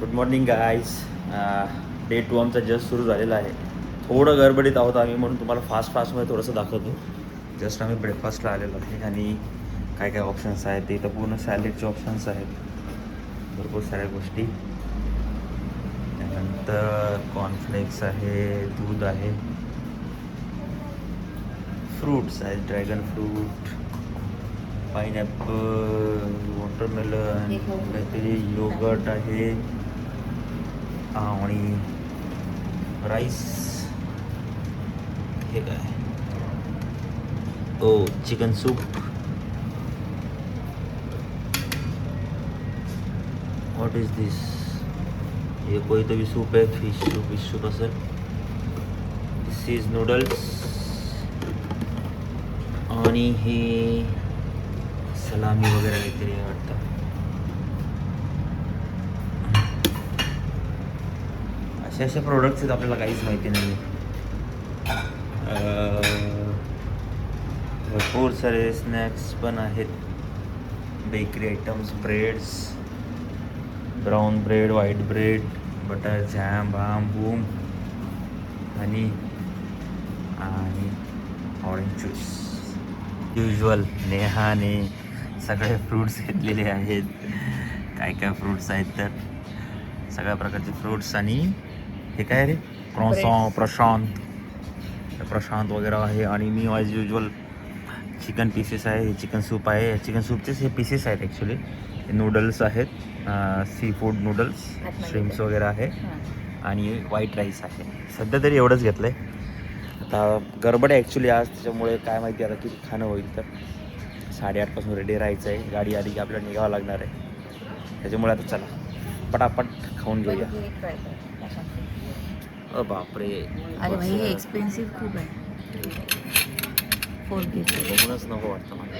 Good morning guys. Day 2 आमचा just सुरू झालेला आहे. थोडं गडबडीत आहोत आम्ही म्हणून तुम्हाला फास्टमध्ये थोडंसं दाखवतो. जस्ट आम्ही ब्रेकफास्टला आलेलो आहे आणि काय काय ऑप्शन्स आहेत ते इथं पूर्ण सॅलेडचे ऑप्शन्स आहेत, भरपूर साऱ्या गोष्टी. त्यानंतर कॉर्नफ्लेक्स आहे, दूध आहे, फ्रूट्स आहेत, ड्रॅगन फ्रूट, पाइनॲपल, वॉटरमेलन, काहीतरी योगर्ट आहे आणि राईस. हे काय, ओ चिकन सूप. व्हॉट इज दिस? ये कोई तो भी सूप है, फिश सूप असेल. दिस इज नूडल्स आणि हे सलामी वगैरे काहीतरी आहे वाटतं. असे प्रोडक्ट्स आहेत, आपल्याला काहीच माहिती नाही. भरपूर सारे स्नॅक्स पण आहेत, bakery items, breads, brown bread, white bread, butter, jam, बाम बूम, हनी आणि ऑरेंज ज्यूस. युज्युअल नेहाने सगळे फ्रूट्स घेतलेले आहेत. काय काय फ्रूट्स आहेत तर सगळ्या प्रकारचे फ्रूट्स. आणि हे काय रे, प्रशांत वगैरे आहे. आणि मी ॲज युज्युअल चिकन पीसेस आहे. हे चिकन सूप आहे. चिकन सूपचेच हे पीसेस आहेत ॲक्च्युली. हे नूडल्स आहेत, सी फूड नूडल्स, श्रिम्स वगैरे आहे आणि व्हाईट राईस आहे. सध्या तरी एवढंच घेतलं आहे. आता गडबड आहे ॲक्च्युली आज, त्याच्यामुळे काय माहिती आता किती खाणं होईल. तर 8:30पासून रेडी राहायचं आहे. गाडी आली की आपल्याला निघावं लागणार आहे. त्याच्यामुळे आता चला पटापट खाऊन घेऊया. बापरे, अरे भाई हे एक्सपेन्सिव्ह खूप आहे. बघूनच नको वाटतं मला.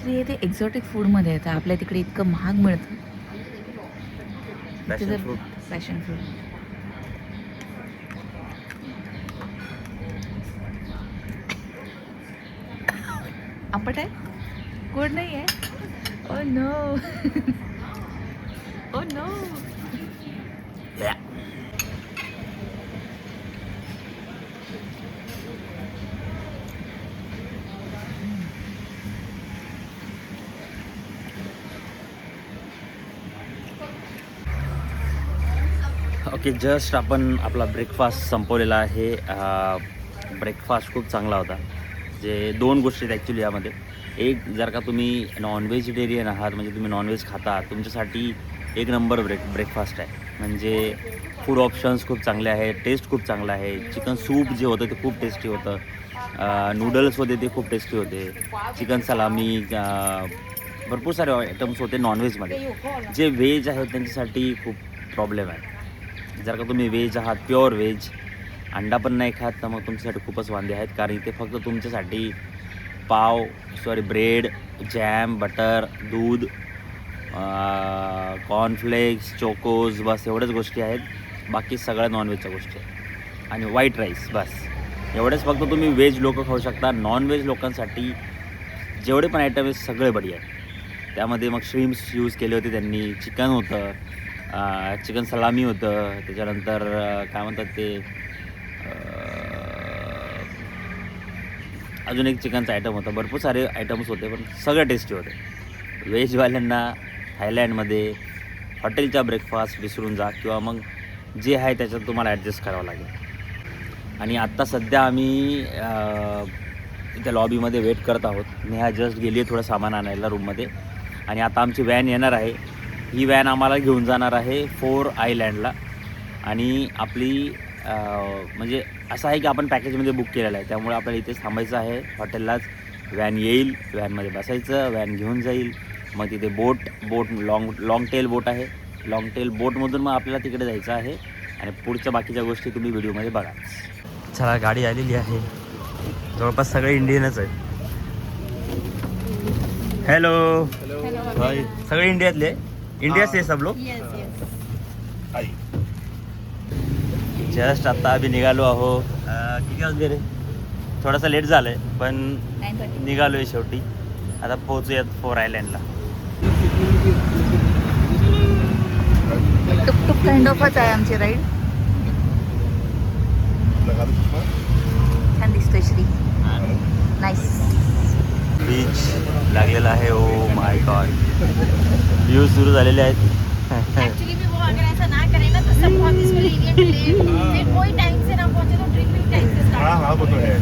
हे ते एक्झॉटिक फूडमध्ये येतं. आपल्या तिकडे इतकं महाग मिळतं. Passion fruit. पॅशन फ्रूट आंबट आहे, गोड नाही आहे. Oh no, oh no. Okay, just आपण आपला ब्रेकफास्ट संपवलेला आहे. ब्रेकफास्ट खूप चांगला होता. जे 2 गोष्टी आहेत ॲक्च्युली यामध्ये. एक, जर का तुम्ही नॉन व्हेजिटेरियन आहात, म्हणजे तुम्ही नॉनव्हेज खाता, तुमच्यासाठी एक नंबर ब्रेकफास्ट आहे. म्हणजे फूड ऑप्शन्स खूप चांगले आहेत, टेस्ट खूप चांगला आहे. चिकन सूप जे होतं ते खूप टेस्टी होतं. नूडल्स होते ते खूप टेस्टी होते. चिकन सलामी, भरपूर सारे आयटम्स होते नॉनव्हेजमध्ये. जे व्हेज आहेत त्यांच्यासाठी खूप प्रॉब्लेम आहे. जर का तुम्ही व्हेज आहात, प्युअर व्हेज, अंडा पण नाही खात, तर मग तुमच्यासाठी खूपच वांदे आहेत. कारण इथे फक्त तुमच्यासाठी ब्रेड, जॅम, बटर, दूध, कॉर्नफ्लेक्स, चोकोज, बस एवढ्याच गोष्टी आहेत. बाकी सगळ्या नॉनव्हेजच्या गोष्टी आहेत. आणि व्हाईट राईस, बस एवढेच फक्त तुम्ही व्हेज लोकं खाऊ शकता. नॉनव्हेज लोकांसाठी जेवढे पण आयटम आहेत सगळे बढिया आहेत. त्यामध्ये मग श्रिम्स यूज केले होते त्यांनी, चिकन होतं, चिकन सलामी होतं, त्याच्यानंतर काय म्हणतात ते, अजून एक चिकनचा आयटम होता. भरपूर सारे आयटम्स होते, पण सगळे टेस्टी होते. व्हेजवाल्यांना थायलंडमध्ये हॉटेलचा ब्रेकफास्ट विसरून जा, किंवा मग जे आहे त्याच्यात तुम्हाला ॲडजस्ट करावं लागेल. आणि आत्ता सध्या आम्ही इथे लॉबीमध्ये वेट करत आहोत. नेहा जस्ट गेली आहे थोडं सामान आणायला रूममध्ये. आणि आता आमची व्हॅन येणार आहे. ही व्हॅन आम्हाला घेऊन जाणार आहे 4 आयलँडला. आणि आपली म्हणजे असं आहे की आपण पॅकेजमध्ये बुक केलेलं आहे, त्यामुळे आपल्याला इथेच थांबायचं आहे हॉटेललाच. व्हॅन येईल, व्हॅनमध्ये बसायचं, व्हॅन घेऊन जाईल. मग तिथे बोट लाँग टेल बोट आहे. लाँग टेल बोटमधून मग आपल्याला तिकडे जायचं आहे. आणि पुढच्या बाकीच्या गोष्टी तुम्ही व्हिडिओमध्ये बघा. चला, गाडी आलेली आहे. जवळपास सगळे इंडियनच आहेत. हॅलो, सगळे इंडियातले. इंडिया से सब लोग. जस्ट आता आम्ही निघालो आहो. किती वाजले रे? थोडासा लेट झालं आहे, पण निघालो आहे शेवटी. आता पोहोचूयात 4 आयलँडला. काइंड ऑफच आहे आमची राईड. छान दिसतोय श्री. नाईस. बीच लागलेला आहे. ओ माय गॉड, व्ह्यू सुरू झालेले आहेत. एक्चुअली भी वो अगर ऐसा ना करे ना तो सब बहुत इसको lenient ले, फिर कोई टाइम से ना पहुंचे तो ड्रिंकिंग टाइम से स्टार्ट. हाँ वो तो है.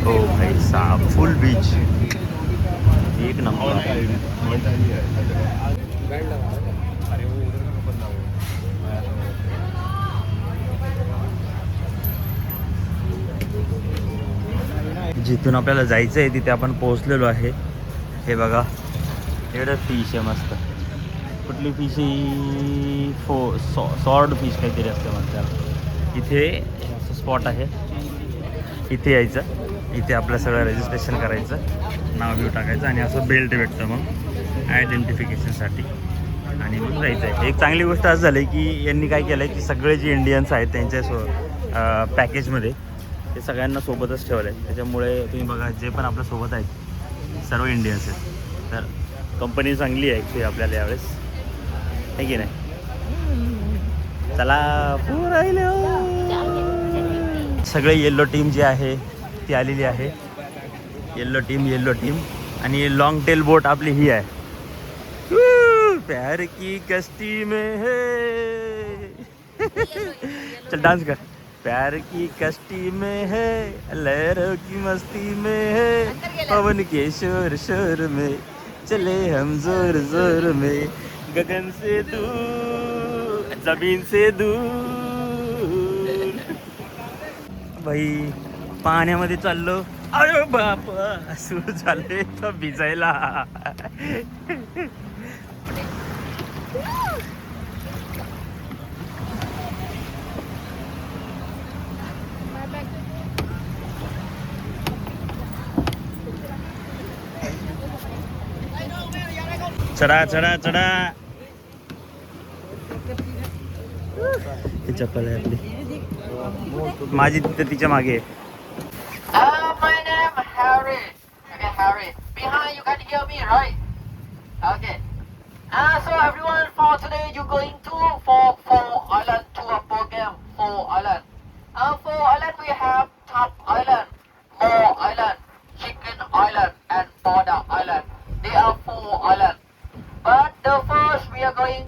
ओ भाई साहब, फुल बीच, एक नंबर. जिथून आपल्याला जायचं आहे तिथे आपण पोहोचलेलो आहे. हे बघा, एवढं फिश आहे मस्त. कुठली फिश ही सॉर्ड फिश काहीतरी असते म्हणतात. इथे असं स्पॉट आहे, इथे यायचं, इथे आपलं सगळं रजिस्ट्रेशन करायचं, नाव बिव टाकायचं आणि असं बेल्ट भेटतं मग आयडेंटिफिकेशनसाठी आणि मग जायचं आहे. एक चांगली गोष्ट असं झाली की यांनी काय केलं आहे की सगळे जे इंडियन्स आहेत त्यांच्या पॅकेजमध्ये ते सगळ्यांना सोबतच ठेवलं आहे. त्याच्यामुळे तुम्ही बघा, जे पण आपल्या सोबत आहेत सर्व इंडियन्स आहेत. तर कंपनी चांगली आहे ॲक्च्युली आपल्याला यावेळेस, आहे की नाही. चला सगळे येल्लो टीम जी आहे ती आलेली आहे. येल्लो टीम आणि लॉंग टेल बोट आपली ही आहे. प्यार की कश्ती में है. चल डान्स कर. प्यार की कश्ती में है, लहरों की मस्ती में है, पवन के शोर शोर में चले हम जोर जोर में, गगन से दूर जमीन से दूर. भाई पाण्यामध्ये चाललो. अरे बापा, सुरू झाले तर भिजायला. चढा चढा चढा. ही चप्पल आहे आपली, माझी तिथे तिच्या मागे आहे. My name is Harry. Okay, Harry. Behind you can hear me, right? Okay. So everyone, for today you're going to for island tour program. For island. For island we have Top Island, More Island, Chicken Island, and Border Island. They are 4 islands. But the first we are going.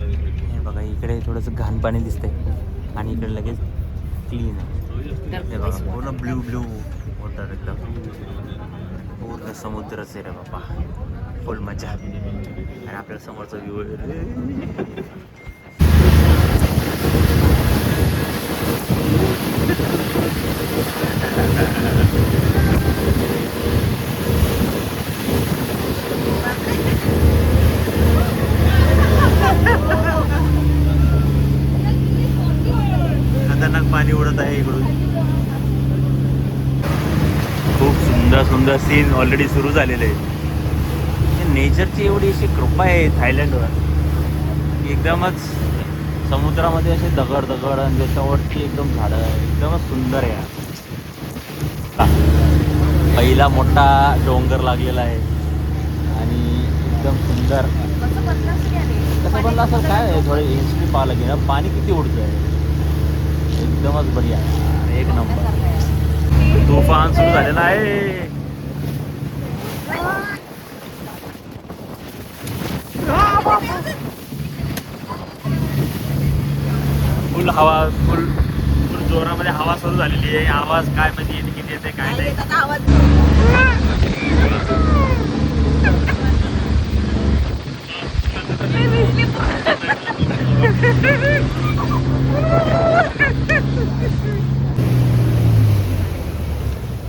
हे बघा, इकडे थोडंसं घाण पाणी दिसतंय आणि इकडे लगेच क्लीन आहे. हे बघा, पूर्ण ब्ल्यू ब्ल्यू वॉटर, एकदम पूर्ण समुद्रच आहे रे बाबा. फुल मजा. आणि आपल्या समोरचा व्ह्यू खतरनाक पाणी उडत आहे इकडून. खूप सुंदर सुंदर सीन ऑलरेडी सुरू झालेले आहेत. नेचरची एवढी अशी कृपा आहे थायलंडवर, एकदमच समुद्रामध्ये असे दगड दगड आणि त्याच्यावरती एकदम झाडं, एकदमच सुंदर आहे. पहिला मोठा डोंगर लागलेला आहे आणि एकदम सुंदर. कसं बनलं असं काय आहे, थोडे हिस्ट्री पाहावं लागेल ना. पाणी किती उडतं आहे, एकदमच बढिया आहे, एक नंबर. तुफान सुरू झालेला आहे. फुल हवा, फुल जोरामध्ये हवा सुरू झालेली आहे. आवाज काय म्हणजे येते, किती येते काय नाही.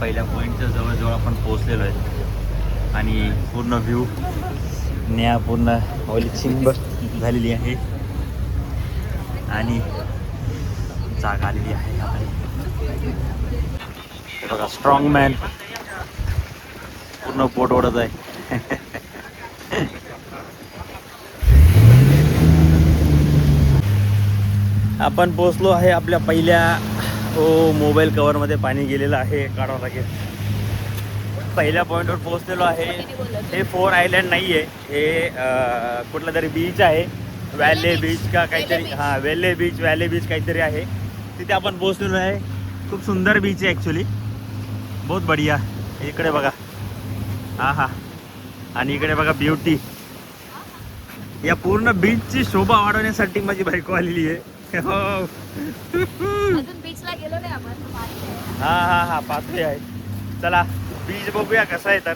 पहिल्या पॉईंटच्या जवळजवळ आपण पोहोचलेलो आहे आणि पूर्ण व्ह्यू न्या पूर्ण ओली चिंब झालेली आहे आणि जागा आलेली आहे आपली. बघा, स्ट्रॉंग मॅन पूर्ण बोट ओढत आहे. आपण पोचलो आहे आपल्या पहिल्या. मोबाईल कवरमध्ये पाणी गेलेलं आहे, काढावं लागेल. पहिल्या पॉईंटवर पोहोचलेलो आहे. हे 4 आयलँड नाही आहे, हे कुठलं तरी बीच आहे व्हॅले बीच का काहीतरी, हां व्हॅले बीच काहीतरी आहे. तिथे आपण पोहोचलेलो आहे. खूप सुंदर बीच आहे ॲक्च्युली, बहुत बढिया. इकडे बघा, हा हा, आणि इकडे बघा ब्युटी. या पूर्ण बीचची शोभा वाढवण्यासाठी माझी बायको आलेली आहे. हो अजून बीचला गेलो नाही आपण. हा हा हा, पाथरी आहे. चला बीच बघूया कसं आहे. तर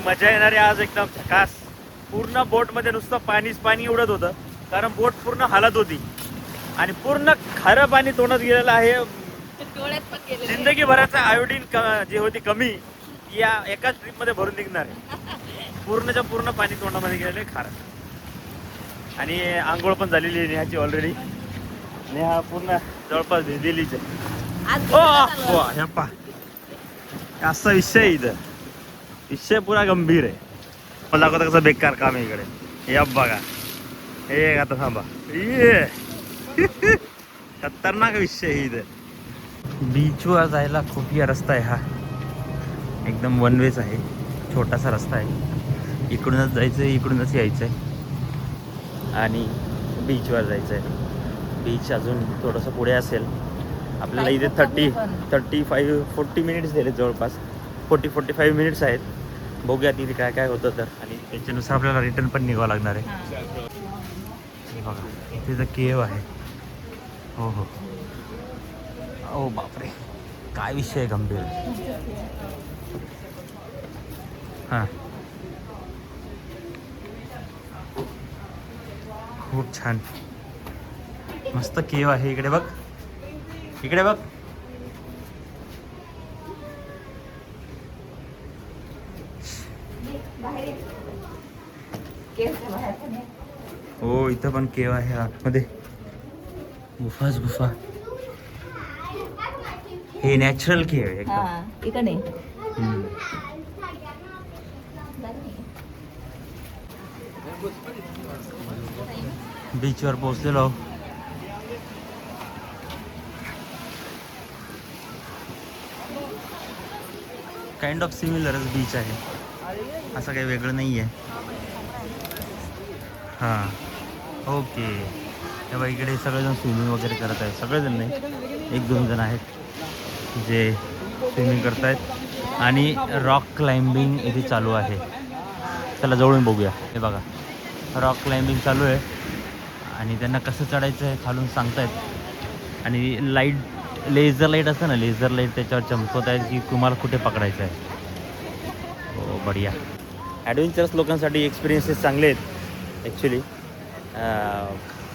मजा येणारी आज एकदम झकास. पूर्ण बोटमध्ये नुसतं पाणीच पाणी उडत होतं, कारण बोट पूर्ण हालत होती आणि पूर्ण खारं पाणी तोंडात गेलेलं आहे. डोळ्यात पण गेले. जिंदगीभराचं आयोडीन जी होती कमी, या एकाच ट्रिपमध्ये भरून निघणार आहे. पूर्णच्या पूर्ण पाणी तोंडामध्ये गेलेलं आहे खारं. आणि आंघोळ पण झालेली आहे नेहाची ऑलरेडी. नेहा पूर्ण जवळपास भिजलेलीच आहे. आज हो हे पा, असा विषय आहे इथं. विषय पुरा गंभीर आहे. मला दाखवता कसं बेकार काम आहे इकडे. हे बघा, हे आता थांबा, ये खतरनाक विषय आहे इथं. बीचवर जायला खूप या रस्ता आहे हा, एकदम वन वेच आहे. छोटासा रस्ता आहे, इकडूनच जायचं आहे, इकडूनच यायचं आहे आणि बीचवर जायचं आहे. बीच अजून थोडंसं पुढे असेल. आपल्याला इथे 40 मिनिट्स दिले, जवळपास 40-45 मिनिट्स आहेत. बघूया तिथे काय काय होतं तर, आणि त्याच्यानुसार आपल्याला रिटर्न पण निघावं लागणार आहे. हे बघा, इथे तर केव आहे. हो हो, ओ बापरे, काय विषय आहे गंभीर. हां, खूप छान मस्त केव आहे. इकडे बघ, इकडे बघ. हो, इथं पण केव आहे आतमध्ये. गुफाच गुफा. हे नॅचरल केव आहे एकदम. इकडे बीचवर पोहोचलेलो. काइंड ऑफ सिमिलरच बीच आहे, असं काही वेगळं नाही आहे. हां, ओके. तेव्हा इकडे सगळेजण स्विमिंग वगैरे करत आहेत. सगळेजण नाही, 1-2 जण आहेत जे स्विमिंग करत आहेत. आणि रॉक क्लाइम्बिंग इथे चालू आहे. चला जवळून बघूया. हे बघा, रॉक क्लाइम्बिंग चालू आहे आणि त्यांना कसं चढायचं आहे खालून सांगतायत. आणि लाईट, लेझर लाईट असतं ना, लेझर लाईट त्याच्यावर चमकवत आहेत की तुम्हाला कुठे पकडायचं आहे. हो, बढिया. ॲडव्हेंचरस लोकांसाठी एक्सपिरियन्सेस चांगले आहेत ॲक्च्युली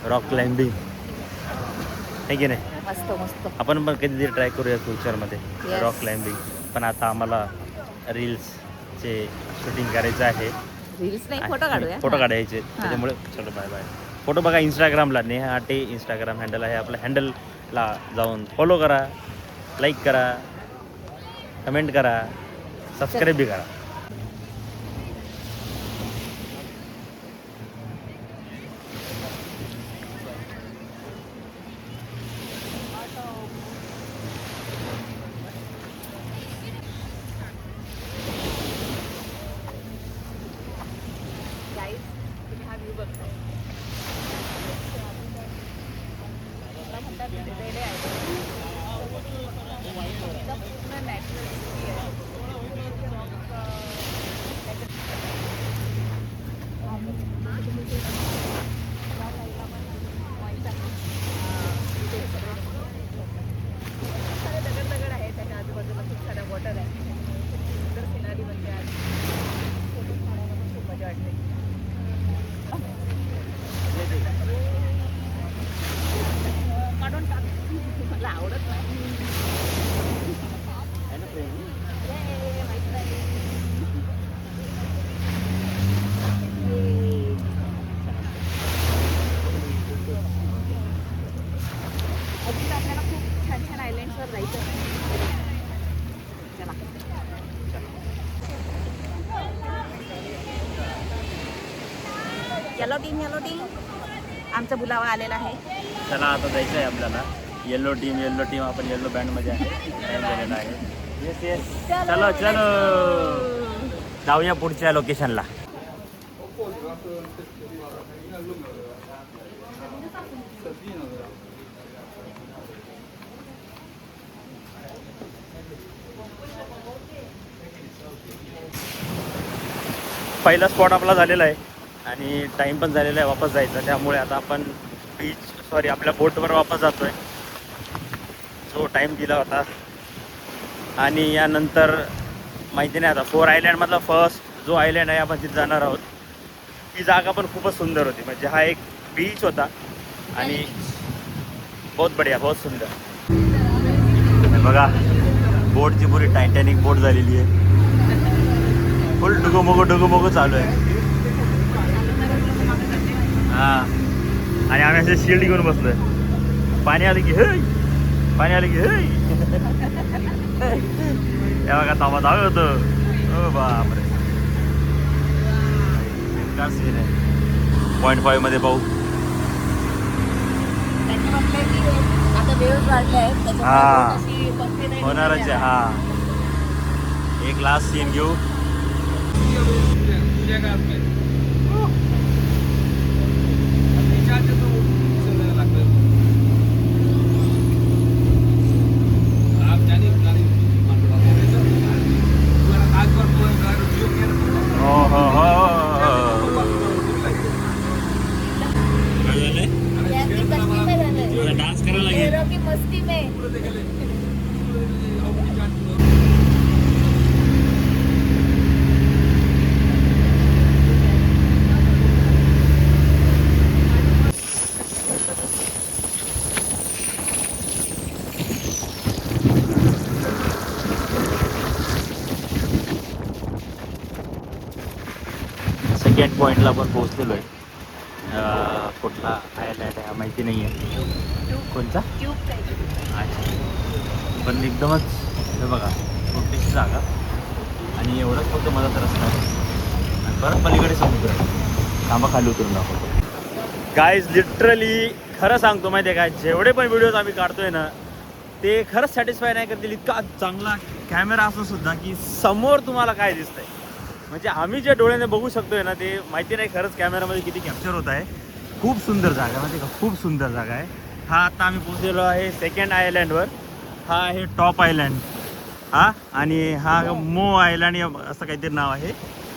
रॉक क्लाइम्बिंग, आहे की नाही. मस्त मस्त. आपण पण कधीतरी ट्राय करूया फ्युचरमध्ये Yes. Rock climbing. पण आता आम्हाला रील्सचे शूटिंग करायचं आहे. रील्स नाही, फोटो काढूया. फोटो काढायचे, त्याच्यामुळे चलो बाय बाय. फोटो बघा इंस्टाग्रामला, नेहा आटे इंस्टाग्राम हँडल आहे. आपल्या हँडलला जाऊन फॉलो करा, लाईक करा, कमेंट करा, सबस्क्राईब बी करा. येलो टीम आमचा बुलावा आलेला आहे. चला आता जायचं आहे आपल्याला. येल्लो टीम आपण येल्लो बँडमध्ये आहे. येस येस, चलो चलो जाऊया पुढच्या लोकेशनला. पहिला स्पॉट आपला झालेला आहे आणि टाईम पण झालेला आहे वापस जायचा, त्यामुळे आता आपण आपल्या बोटवर वापस जातोय जो टाईम दिला होता. आणि यानंतर माहिती नाही आता 4 आयलँडमधला फर्स्ट जो आयलँड आहे आपण तिथे जाणार आहोत. ती जागा पण खूपच सुंदर होती, म्हणजे हा एक बीच होता आणि बहुत बढिया, बहुत सुंदर. बघा बोटची पुरी टायटॅनिक बोट झालेली आहे, फुल डुगोमोगो चालू आहे. हां, आणि आम्ही असे शिल्ड घेऊन बसलोय. पाणी आलं की हे, पाणी आलं की हे. या बघा ताबा धाव होतं. ओ बापरे, बेकार सीन आहे. 0.5 मध्ये पाहू. हा होणारच आहे. हा एक लास्ट सीन घेऊ. डान्स करायला लागेल. मस्ती में सेकंड पॉईंटला आपण पोहोचलेलो आहे. कुठला आयलँड आहे माहिती नाही आहे. कोणता? अच्छा, पण एकदमच हे बघा छोटीशी जागा आणि एवढंच फक्त मधात रस्ता आहे आणि परत पलीकडे समुद्र आहे. थांबा खाली उतरून दाखवतो. गाईज लिटरली खरं सांगतो माहिती आहे काय, जेवढे पण व्हिडिओज आम्ही काढतोय ना ते खरंच सॅटिस्फाय नाही करतील. इतका चांगला कॅमेरा असून सुद्धा की समोर तुम्हाला काय दिसतंय, म्हणजे आम्ही जे डोळ्याने बघू शकतोय ना ते माहिती नाही खरंच कॅमेरामध्ये किती कॅप्चर होत आहे. खूप सुंदर जागा माहिती का, खूप सुंदर जागा आहे. हा आता आम्ही पोहोचलेलो आहे सेकंड आयलँडवर. हा आहे टॉप आयलँड. हा आणि हा मो आयलँड असं काहीतरी नाव आहे.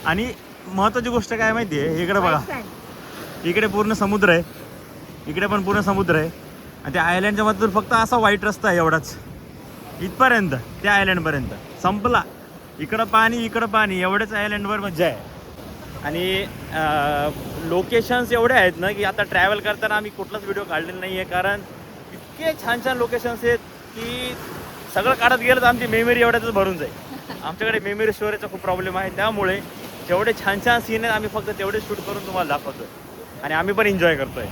आणि महत्त्वाची गोष्ट काय माहिती आहे, इकडे बघा, इकडे पूर्ण समुद्र आहे, इकडे पण पूर्ण समुद्र आहे. आणि त्या आयलँडच्या मधून फक्त असा वाईट रस्ता आहे एवढाच इथपर्यंत, त्या आयलँडपर्यंत संपला. इकडं पाणी एवढेच आयलँडवर मजा आहे. आणि लोकेशन्स एवढे आहेत ना की आता ट्रॅव्हल करताना आम्ही कुठलाच व्हिडिओ काढलेला नाही आहे, कारण इतके छान छान लोकेशन्स आहेत की सगळं काढत गेलं तर आमची मेमरी एवढ्यातच भरून जाईल. आमच्याकडे मेमरी स्टोरेजचा खूप प्रॉब्लेम आहे, त्यामुळे जेवढे छान छान सीन आहेत आम्ही फक्त तेवढे शूट करून तुम्हाला दाखवतोय आणि आम्ही पण एन्जॉय करतोय.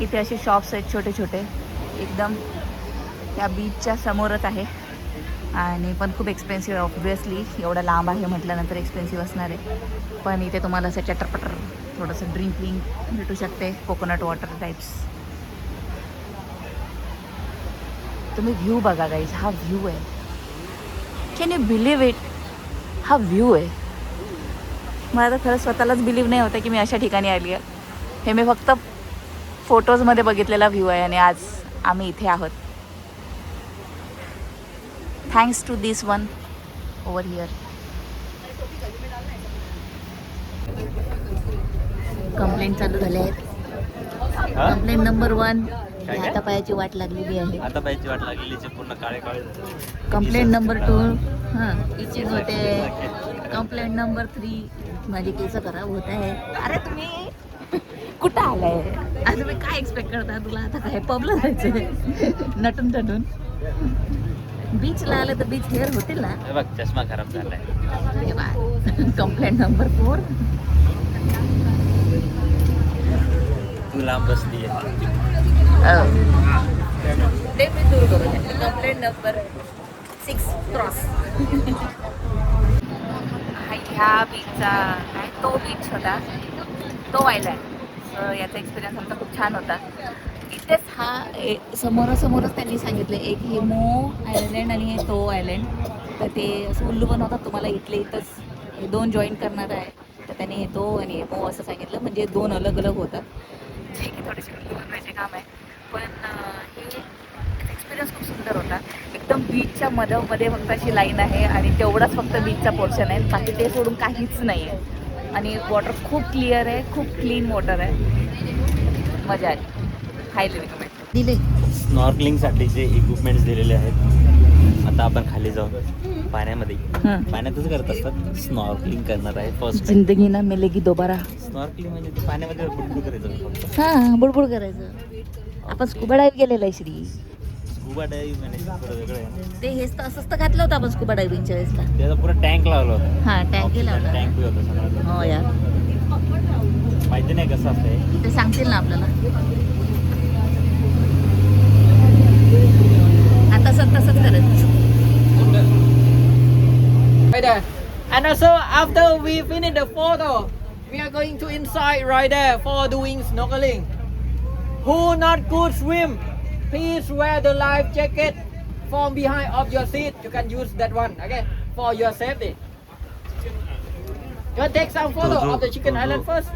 इथे असे शॉप्स आहेत छोटे छोटे, एकदम त्या बीचच्या समोरच आहे. आणि पण खूप एक्सपेन्सिव्ह आहे ऑब्व्हियसली, एवढं लांब आहे म्हटल्यानंतर एक्सपेन्सिव्ह असणार आहे. पण इथे तुम्हाला असं चटरपटर थोडंसं ड्रिंकिंग भेटू शकते, कोकोनट वॉटर टाईप्स. तुम्ही व्ह्यू बघा गाईज, हा व्ह्यू आहे. Can you believe it? हा व्ह्यू आहे. मला तर खरं स्वतःलाच बिलीव्ह नाही होतं की मी अशा ठिकाणी आली आहे. हे मी फक्त फोटोजमध्ये बघितलेला व्ह्यू आहे आणि आज आम्ही इथे आहोत. Thanks to this one over here. Complaint चालू झाल्या आहेत. कंप्लेंट नंबर 1, हातापायाची वाट लागलेली आहे. आता पाहिजे वाट लागलेली पूर्ण काळे काळे. कंप्लेंट नंबर 2, इचिंग होते. कंप्लेंट नंबर 3, माझी केस खराब होत आहे. अरे तुम्ही कुठं आलाय? आता तुम्ही काय एक्सपेक्ट करता? तुला आता काय पबला जायचं नटून टटून? बीचला आलं तर बीच हेअर होतील ना. हे बघ चष्मा खराब झालाय. हे बघ. कंप्लेंट नंबर 4, तू लांब बसली आहे. ते मी दूर करू. Complaint number 6 cross. ह्या बीचचा तो बीच होता, तो आयलँड. याचा एक्सपिरियन्स आमचा खूप छान होता. इथेच समोरासमोरच त्यांनी सांगितलं एक हे मो आयलँड आणि हे तो आयलँड. तर ते असं उल्लू बनवतात तुम्हाला इथले इथंच. हे 2 जॉईन करणार आहे. तर त्यांनी हे तो आणि हे मो असं सांगितलं, म्हणजे 2 अलग अलग होतात. जे की थोडेसे बनवायचे काम आहे. पण हे एक्सपिरियन्स खूप सुंदर होता. एकदम बीचच्या मध्ये फक्त अशी लाईन आहे आणि तेवढाच फक्त बीचचा पोर्शन आहे. बाकी ते सोडून काहीच नाही आहे. आणि वॉटर खूप क्लिअर आहे, खूप क्लीन वॉटर आहे. मजा आली. Highly recommend. दिले स्नॉर्कलिंगसाठी जे इक्विपमेंट्स दिलेले आहेत. आता आपण खाली जाऊन पाण्यामध्ये पाण्यातच करत असतात. स्नॉर्कलिंग करणार आहे फर्स्ट. जिंदगी ना मिलेगी दोबारा. स्नॉर्कलिंग म्हणजे ते पाण्यामध्ये बुडबुड करायचं फक्त. हां, बुडबुड करायचं. आपण स्कुबा डाईव्ह केलेलं आहे श्री. स्कुबा डायव्हिंग म्हणजे थोडं वेगळं आहे. ते हेच तर असंच तर घातलं होतं आपण स्कुबा डायव्हिंगच्या वेळेसला. त्याचा पुरा टँक लावला होता. हां, टँकी लावला. टँक बी होता सगळं. हो यार, माहिती नाही कसं असतंय. ते सांगतील ना आपल्याला. आता तसंच करायचं. Right there. And also after we finish the photo, we are going to inside right there for doing snorkeling. Who not good swim, please wear the life jacket from behind of your seat. You can use that one, okay, for your safety. You take some photo of the chicken island first.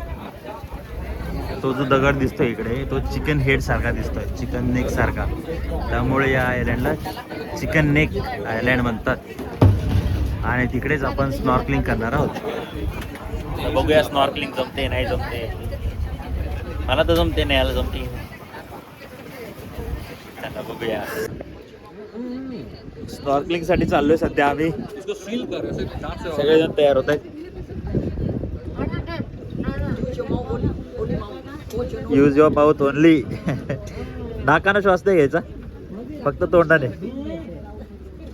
तो जो दगड दिसतोय इकडे तो chicken head सारखा दिसतोय, chicken neck सारखा. त्यामुळे या आयलँडला चिकन नेक आयलँड म्हणतात. आणि तिकडेच आपण स्नॉर्कलिंग करणार आहोत. बघूया स्नॉर्कलिंग जमते नाही जमते. मला तर जमते, नाही याला जमते. त्यांना बघूया. स्नॉर्कलिंग साठी चाललोय सध्या आम्ही. सगळेजण तयार होत आहेत. Use your mouth only. नाकानं श्वास नाही घ्यायचा, फक्त तोंडाने.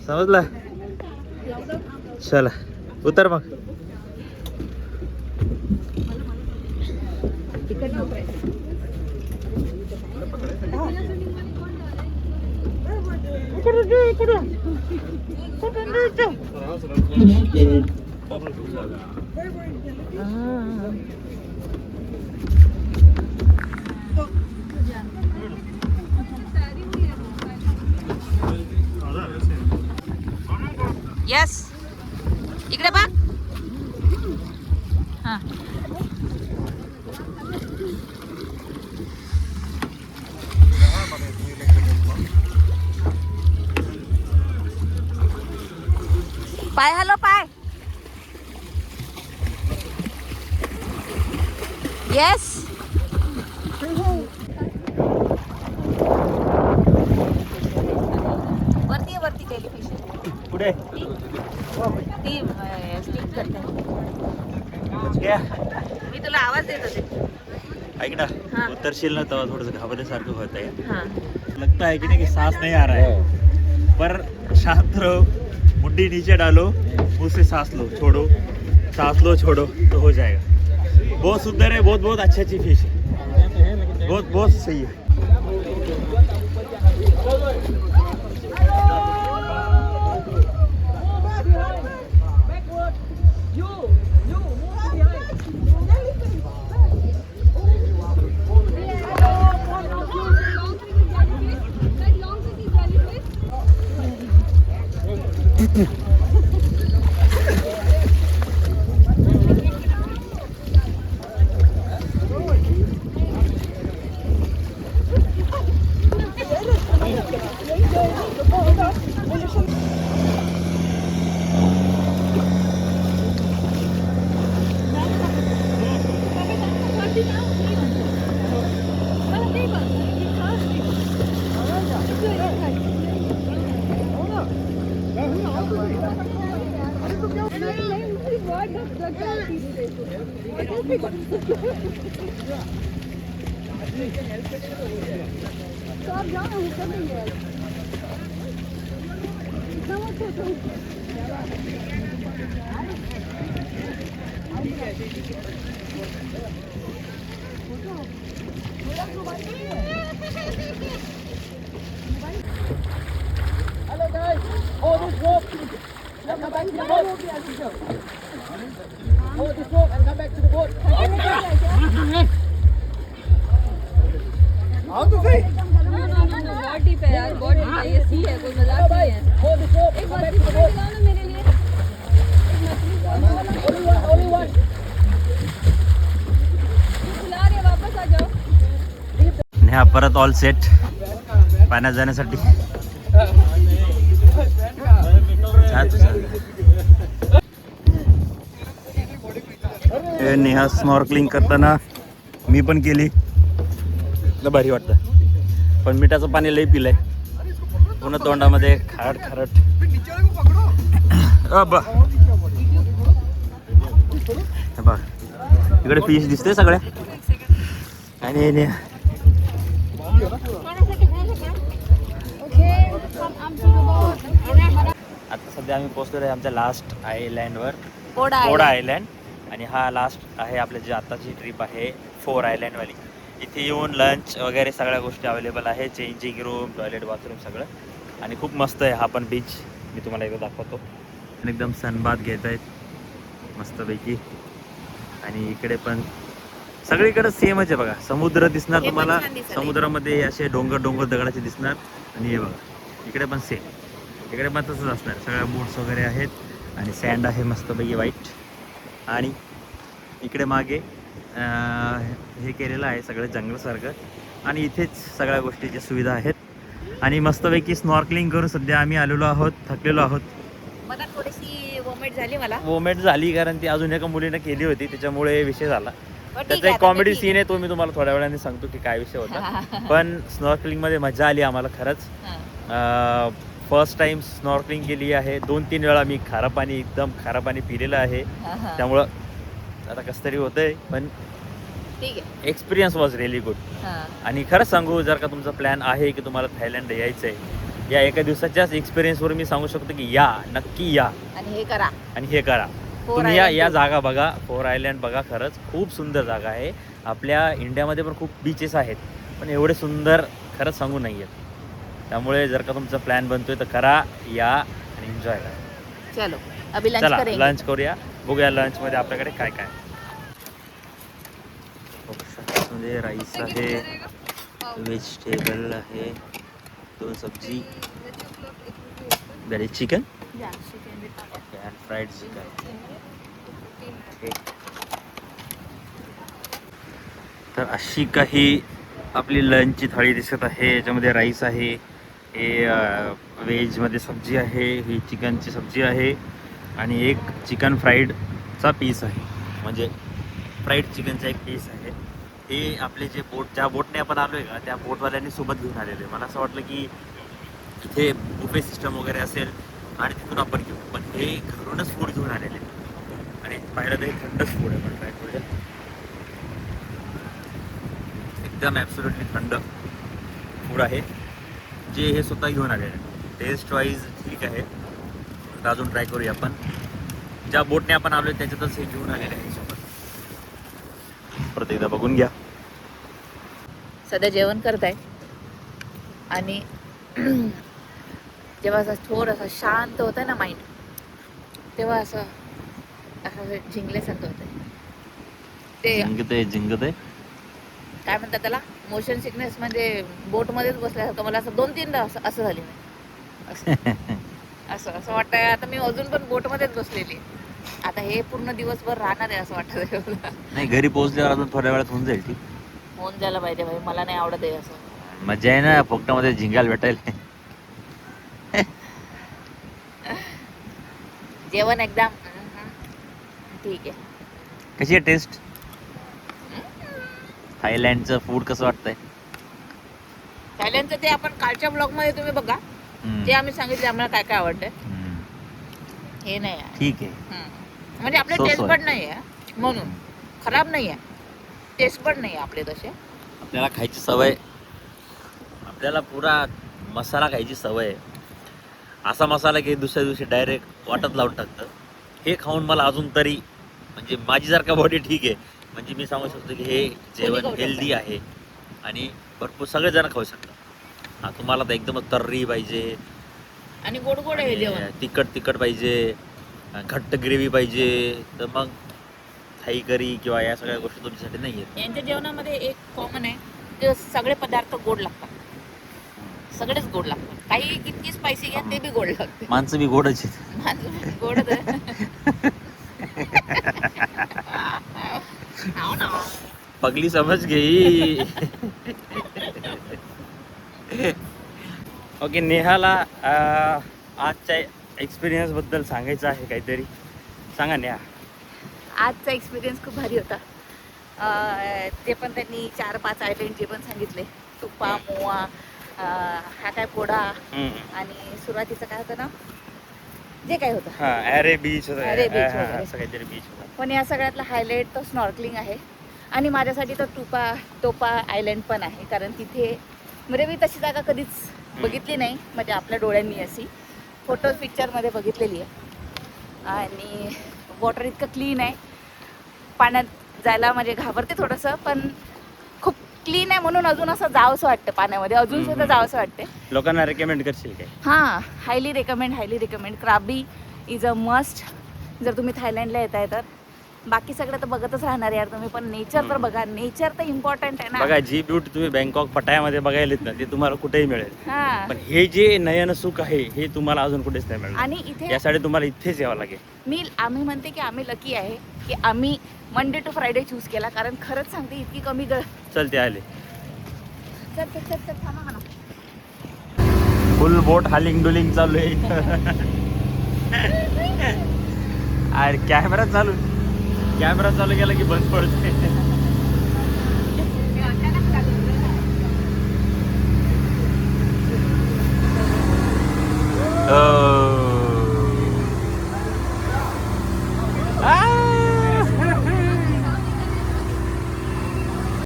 समजलं? चला उतर मग. यस, इकडे बघ. हां, पाय हलो, पाय. येस. वरती जेलीफिश पुढे ती स्टिक करते. मी तुला आवाज देत होते. ऐक ना, हाँ. उतरशील ना तेव्हा थोडंसं घाबरल्यासारखं होत आहे. हाँ, लगता है कि नहीं कि सांस नहीं आ रहा है, पर शांत रहो. मुंडी नीचे डालो, मुंह से सांस लो, छोड़ो, सांस लो, छोड़ो, तो हो जाएगा. बहुत सुंदर है, बहुत बहुत अच्छी अच्छी फिश है, बहुत बहुत सही है. Hello guys, hold this rope and come back to the boat. Hold this rope and come back to the boat. How to say? बहुत डीप है यार, बहुत डीप है, ये सी है, कोई मजाक नहीं है। Hold this rope एक and come back मछली to the boat. पकड़ के लाओ ना मेरे लिए, एक मछली को Only one. बुला रहे, वापस आ जाओ। आणि हा परत ऑल सेट पाण्यात जाण्यासाठी. नेहा स्नॉर्कलिंग करताना मी पण केली, लय भारी वाटतं. पण मिठाचं पाणी लई पिलंय, पूर्ण तोंडामध्ये खारट खारट. बा इकडे फिश दिसते सगळ्या. आणि नेहा आता सध्या आम्ही पोहोचलेलो आहे आमच्या लास्ट आयलँडवर, कोडा आयलँड. आणि हा लास्ट आहे आपल्या जी आताची ट्रिप आहे 4 आयलँडवाली. इथे येऊन लंच वगैरे सगळ्या गोष्टी अवेलेबल आहे, चेंजिंग रूम, टॉयलेट, बाथरूम सगळं. आणि खूप मस्त आहे हा पण बीच, मी तुम्हाला एकदा दाखवतो. एकदम सनबाथ घेत आहेत मस्तपैकी. आणि इकडे पण सगळीकडे सेमच आहे बघा, समुद्र दिसणार हे पण तुम्हाला. छान दिसतंय. समुद्रामध्ये असे डोंगर दगडाचे दिसणार. आणि हे बघा इकडे पण सेम, इकडे पण तसंच असणार. सगळ्या बोट्स वगैरे आहेत आणि सँड आहे मस्तपैकी व्हाईट. आणि इकडे मागे हे केलेलं आहे सगळं जंगलासारखं. आणि इथेच सगळ्या गोष्टीच्या सुविधा आहेत. आणि मस्तपैकी स्नॉर्कलिंग करून सध्या आम्ही आलेलो आहोत, थकलेलो आहोत. मला थोडीशी वॉमिट झाली मला. वोमेट झाली कारण ती अजून एका मुलीनं केली होती, त्याच्यामुळे विषय झाला. पण ठीक त्याचा आहे, एक आता कॉमेडी मी सीन आहे, तो मी तुम्हाला थोड्या वेळाने सांगतो की काय विषय होता. पण स्नॉर्कलिंगमध्ये मजा आली आम्हाला खरंच. हां. फर्स्ट टाइम स्नॉर्कलिंग केली आहे. 2-3 वेळा मी एकदम खारं पाणी पिलेलं आहे. हां. त्यामुळं आता कसं तरी होतंय, पण ठीक आहे. Experience was really good. हां. आणि खरंच सांगू, जर का तुमचा प्लॅन आहे की तुम्हाला थायलंड यायचं आहे, या एका दिवसाच्याच एक्सपिरियन्सवर मी सांगू शकतो की या, नक्की या आणि हे करा. आणि हे करा. तुम्ही या जागा बघा, 4 आयलँड बघा. खरंच खूप सुंदर जागा आहे. आपल्या इंडियामध्ये पण खूप बीचेस आहेत, पण एवढे सुंदर खरंच सांगू नाही आहेत. त्यामुळे जर का तुमचा प्लॅन बनतोय तर करा, या आणि एन्जॉय करा. चलो अभी लंच चला करेंगे. लंच करूया. बघूया लंचमध्ये आपल्याकडे काय काय. मध्ये राईस आहे, व्हेजिटेबल आहे, 2 सब्जी, chicken and fried chicken. Okay. तर अशी काही आपली लंचची थाळी दिसत आहे. याच्यामध्ये राईस आहे, हे व्हेजमध्ये सब्जी आहे, ही चिकनची सब्जी आहे आणि एक चिकन फ्राईडचा पीस आहे, म्हणजे फ्राईड चिकनचा एक पीस आहे. हे आपले जे ज्या बोटने आपण आलो आहे का, त्या बोटवाल्यांनी सोबत घेऊन आलेले. मला असं वाटलं की इथे बुफे सिस्टम वगैरे असेल आणि तिथून आपण घेऊ, पण हे घरूनच फूड घेऊन आलेले. आणि पाहिलं तर हे थंडच फूड आहे, पण ट्राय करूया. एकदम ॲब्सोल्युटली थंड फूड आहे जे हे स्वतः घेऊन आलेले. टेस्ट वाईज ठीक आहे, तर अजून ट्राय करूया आपण. ज्या बोटने आपण आलो त्याच्यातच हे घेऊन आलेले आहे सोबत. परत एकदा बघून घ्या. सध्या जेवण करताय आणि जेव्हा असं थोडंसं शांत होतं ना माइंड, तेव्हा असं झिंगल्यासारखं होतं. ते जिंगते काय म्हणतात त्याला, मोशन सिकनेस. म्हणजे बोटमध्येच बसल्यासारखं मला असं 2-3दा असं झाली. असं असं वाटतंय आता मी अजून पण बोटमध्येच बसलेली. आता हे पूर्ण दिवसभर राहणार आहे असं वाटतं. नाही, घरी पोहोचल्यावर अजून थोड्या वेळात होऊन जाईल. ती होऊन जायला पाहिजे भाई, मला नाही आवडत आहे असं. मजा आहे ना पोपटामध्ये झिंगायला भेटायला. जेवण एकदम ठीक आहे. कशी आहे टेस्ट? थायलंडचं फूड कसं वाटतंय? थायलंडचं ते आपण कालच्या ब्लॉग मध्ये तुम्ही बघा, ते आम्ही सांगितले आम्हाला काय काय आवडतंय. हे नाही आहे. ठीक आहे. म्हणजे आपले So टेस्ट sorry. पण नाही आहे म्हणून खराब नाही आहे, टेस्ट पण नाही आहे आपले तसे. आपल्याला खायची सवय, आपल्याला पुरा मसाला खायची सवय आहे. असा मसाला की दुसऱ्या दिवशी डायरेक्ट वाटत लावून टाकतं. हे खाऊन मला अजून तरी म्हणजे माझी जर का बॉडी ठीक आहे, म्हणजे मी सांगू शकतो की हे जेवण खाऊ शकतं. हेल्दी आहे आणि भरपूर सगळेजण खाऊ शकतात. हा, तुम्हाला तर एकदमच तर्री पाहिजे, आणि गोड गोड आहे जेवण. आणि तिखट पाहिजे, घट्ट ग्रेव्ही पाहिजे, तर मग थाई करी किंवा या सगळ्या गोष्टी तुमच्यासाठी नाही आहेत. यांच्या जेवणामध्ये एक कॉमन आहे, ते सगळे पदार्थ गोड लागतात, सगळेच गोड लागतात. काही किती स्पायसी घ्या ते बी गोड लागते. माणसं बी गोडच आहेत. माझं गोडच आहे. हाव ना. पगली समज घेई. ओके, नेहाला आजच्या एक्सपिरियन्स बद्दल सांगायचं आहे काहीतरी. सांगा नेहा. आजचा एक्सपिरियन्स खूप भारी होता. ते पण त्यांनी 4-5 आयलंड जे पण सांगितले, तुपा, मोआ, हा काय पोडा, आणि सुरुवातीचं काय होतं ना, जे काय होतं हा, अरे बीच होता. अरे beach वगैरे. असं काहीतरी बीच होता. पण या सगळ्यातला हायलाईट तो स्नॉर्कलिंग आहे. आणि माझ्यासाठी तर टोपा आयलंड पण आहे, कारण तिथे म्हणजे मी तशी जागा कधीच बघितली नाही, म्हणजे आपल्या डोळ्यांनी अशी फोटो पिक्चरमध्ये बघितलेली आहे. आणि वॉटर इतकं क्लीन आहे, पाण्यात जायला म्हणजे घाबरते थोडंसं, पण खूप क्लीन आहे म्हणून अजून असं जावंसं वाटतं पाण्यामध्ये, अजून सुद्धा जावंसं वाटते. लोकांना रेकमेंड करशील काय? हां, highly recommend. क्राबी is a must जर तुम्ही थायलंडला येताय तर. बाकी सगळं तर बघतच राहणार यार तुम्ही, पण नेचर तर बघा. नेचर तर इम्पॉर्टंट आहे ना. बघा, जी ब्युटी तुम्ही बँकॉक पटायामध्ये बघायलेत ना, ते तुम्हाला कुठेही मिळेल. हां, पण हे जे नयन सुख आहे हे तुम्हाला अजून कुठेच नाही मिळणार. आणि इथे यासाठी तुम्हाला इथेच यावं लागेल. आम्ही म्हणते की आम्ही लकी आहे की आम्ही मंडे टू फ्रायडे चूज केला, कारण खरंच सांगते इतकी कमी चल, ते आले. चल थांबा म्हणा. फुल बोट हालिंग डुलिंग चालू आहे. अरे कॅमेरा चालू केला की बंद पडते.